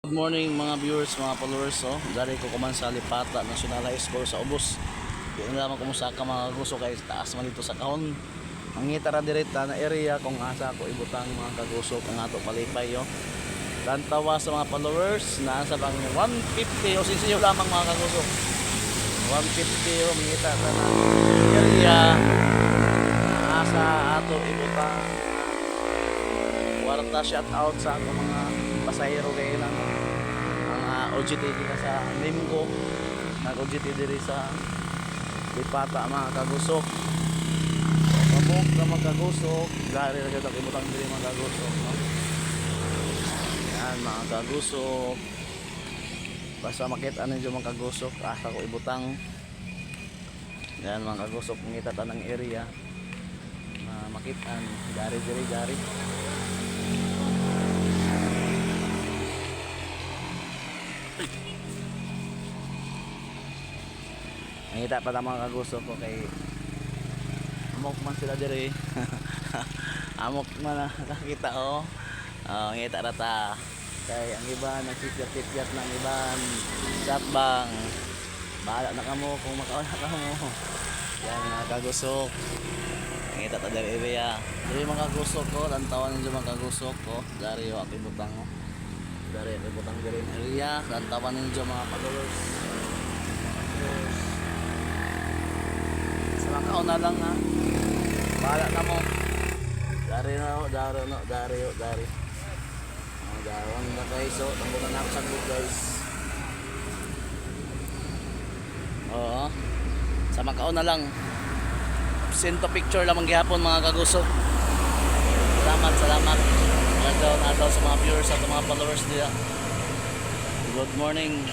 Good morning mga viewers, mga followers. Dari ko kuman sa Lipata National High School sa Ubos. Di na naman kumusta ka mga gusto kay taas man dito sa kahon. Mangita ra direta na area kung asa ko ibutang mga kagusok ang ato palipay yo. Tantawa sa mga followers na sa bang 150 o sinsiyo lamang mga kagusok. 150 o mangita ta na area na asa ato ibutang. Warta shout out sa ako mga pasahero kayo ng mga OJT dito sa Limgo, nag-OJT dito sa Lipata mga kagusok. Pamuk na magkagusok, gari na dito ibutang dito mga kagusok, no? Yan mga kagusok, basta makita ninyo mga kagusok, asa ko ibutang. Yan mga kagusok, mangita ta ng area na makita gari. Nakita pa lang mga kagusok ko kay amok man sila dire. Amok man nakakita oh. Ngita rata kay ang iba nagsipyat ng iban satbang. Bahala na kamo kung makauna ka mo. Yan mga kagusok. Ngita ta dire ya. Dire mga kagusok ko, tantawan ninyo mga kagusok ko. Dari yo akibutang mo. Dari akibutang dire area, tantawan ninyo mga followers. Makaon na lang ha. Bahala na mo. Dari. Darawang na guys. So, tambukan na ako sa group guys. Oo. Sa makaon na lang. Send to picture lamang gihapon mga kagusok. Salamat. Nagaw na daw sa mga viewers at mga followers nila. Good morning.